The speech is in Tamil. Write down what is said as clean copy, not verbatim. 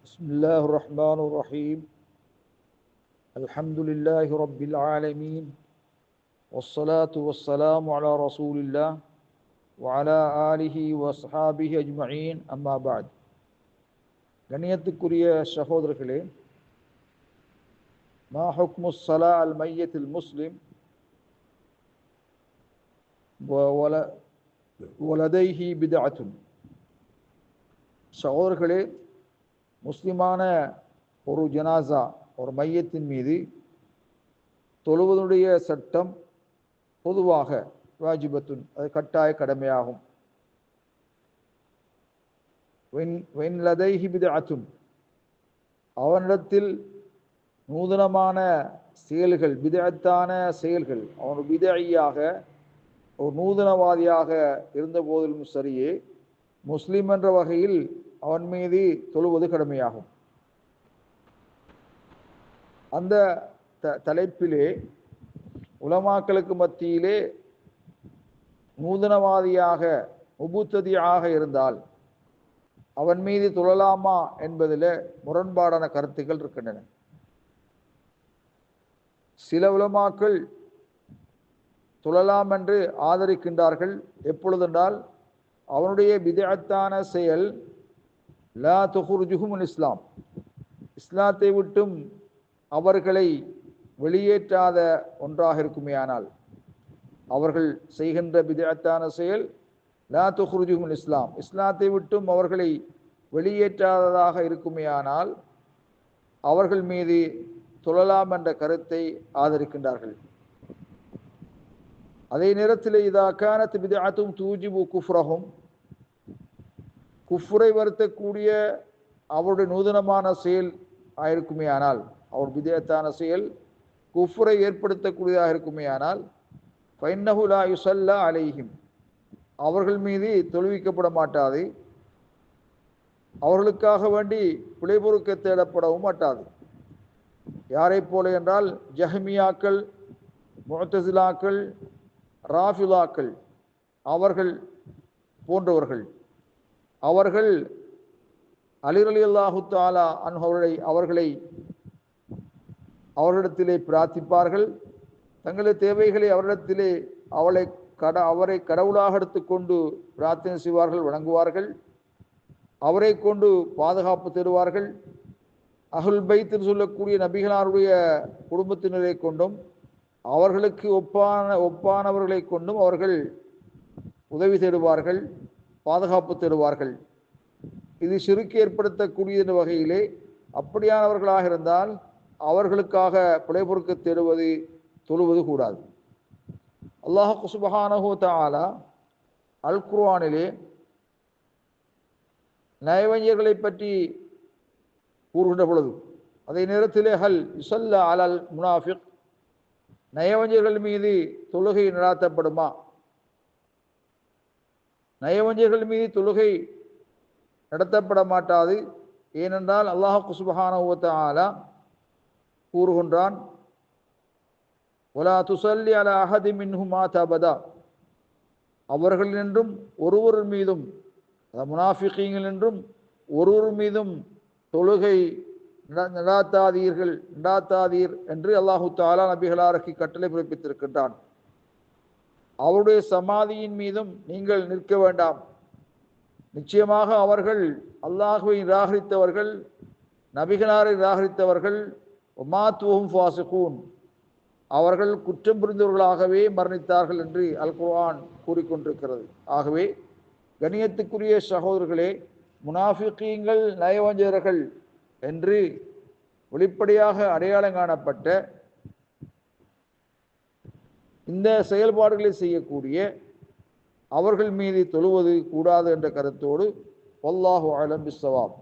بسم الله الرحمن الرحيم الحمد لله رب العالمين والصلاة والسلام على رسول الله وعلى آله وصحابه أجمعين أما بعد கண்ணியத்துக்குரிய சகோதரர்களே, மா ஹுக்மு ஸலா அல் மையத்தில் முஸ்லிம் வலதைஹி பித்அத்துன். சகோதரர்களே, முஸ்லிமான ஒரு ஜனாசா, ஒரு மையத்தின் மீது தொழுவதனுடைய சட்டம் பொதுவாக வாஜிபத்துன், அது கட்டாய கடமையாகும். வென் லதைஹி பித்அத்துன், அவனிடத்தில் நூதனமான செயல்கள், பிதஅத்தான செயல்கள், அவன் பிதஇயாக ஒரு நூதனவாதியாக இருந்த போதிலும் சரியே, முஸ்லிம் என்ற வகையில் அவன் மீது தொழுவது கடமையாகும். அந்த தலைப்பிலே உலமாக்களுக்கு மத்தியிலே நூதனவாதியாக முபுத்ததியாக இருந்தால் அவன் மீது தொழலாமா என்பதில் முரண்பாடான கருத்துக்கள் இருக்கின்றன. சில உலமாக்கள் தொழலாம் என்று ஆதரிக்கின்றார்கள். எப்பொழுதென்றால் அவனுடைய பிதஅத்தான செயல் லா துஹ்ருஜுஹும் இஸ்லாம், இஸ்லாத்தை விட்டும் அவர்களை வெளியேற்றாத ஒன்றாக இருக்குமேயானால், அவர்கள் செய்கின்ற பிதஅத்தான செயல் லா துஹ்ருஜுஹும் இஸ்லாம், இஸ்லாத்தை விட்டும் அவர்களை வெளியேற்றாததாக இருக்குமேயானால் அவர்கள் மீது தொழலாம் என்ற கருத்தை ஆதரிக்கின்றார்கள். அதே நேரத்தில் இதா கானத் பித்அத்தும் தூஜிபு குஃப்ரஹும், குஃப்ரை வருத்தக்கூடிய அவருடைய நூதனமான செயல் ஆயிருக்குமேயானால், அவர் பிதஅத்தான செயல் குஃப்ரை ஏற்படுத்தக்கூடியதாக இருக்குமேயானால், ஃபைன்னஹு லா யுஸல்லா அலைஹிம், அவர்கள் மீது தொழுவிக்கப்பட மாட்டாது, அவர்களுக்காக வேண்டி பிழை பொறுக்க தேடப்படவும் மாட்டாது. யாரை போல என்றால் ஜஹ்மியாக்கள், முஅ்தஸிலாக்கள், ராஃபிலாக்கள், அவர்கள் போன்றவர்கள். அவர்கள் அலி ரலியல்லாஹு தஆலா அன்ஹு அவர்களிடத்திலே பிரார்த்திப்பார்கள். தங்களது தேவைகளை அவரிடத்திலே அவரை கடவுளாக எடுத்துக்கொண்டு பிரார்த்தனை செய்வார்கள், வணங்குவார்கள். அவரை கொண்டு பாதுகாப்பு தருவார்கள். அஹ்லுல் பைத் என்று சொல்லக்கூடிய நபிகளாருடைய குடும்பத்தினரை கொண்டும் அவர்களுக்கு ஒப்பானவர்களை கொண்டும் அவர்கள் உதவி தேடுவார்கள், பாதுகாப்பு தருவார்கள். இது ஷிர்க் ஏற்படுத்தக்கூடிய வகையிலே அப்படியானவர்களாக இருந்தால் அவர்களுக்காக பிழை பொறுக்க தேடுவது, தொழுவது கூடாது. அல்லாஹ் சுப்ஹானஹு வ தஆலா அல் குர்ஆனிலே நயவஞ்சகர்களை பற்றி கூறுகின்ற பொழுது, அதே நேரத்திலே ஹல் யுஸல்லா அலல் முனாஃபிக், நயவஞ்சகர்கள் மீது தொழுகை நடாத்தப்படுமா? நயவஞ்சகர்கள் மீது தொழுகை நடத்தப்பட மாட்டாது. ஏனென்றால் அல்லாஹ் சுப்ஹானஹு வ தஆலா கூறுகின்றான், வலா துஸல்லி அலா அஹதி மின்ஹும் மாத அபதா, அவர்களினின்றும் ஒருவர் மீதும், முனாஃபிகீன்கள் என்றும் ஒருவர் மீதும் தொழுகை நடாத்தாதீர் என்று அல்லாஹு தஆலா நபிகளாருக்கு கட்டளை பிறப்பித்திருக்கின்றான். அவருடைய சமாதியின் மீதும் நீங்கள் நிற்க வேண்டாம். நிச்சயமாக அவர்கள் அல்லாஹுவை நிராகரித்தவர்கள், நபிகளாரை நிராகரித்தவர்கள். வமாத்துஹும் ஃபாசிகூன், அவர்கள் குற்றம் புரிந்தவர்களாகவே மரணித்தார்கள் என்று அல் குர்ஆன் கூறிக்கொண்டிருக்கிறது. ஆகவே கண்ணியத்துக்குரிய சகோதரர்களே, முனாஃபிகீன்கள், நயவஞ்சகர்கள் என்று வெளிப்படையாக அடையாளம் காணப்பட்ட இந்த செயல்பாடுகளை செய்யக்கூடிய அவர்கள் மீது தொழுவது கூடாது என்ற கருத்தோடு வல்லாஹு அலம் பிஸ்ஸவாப்.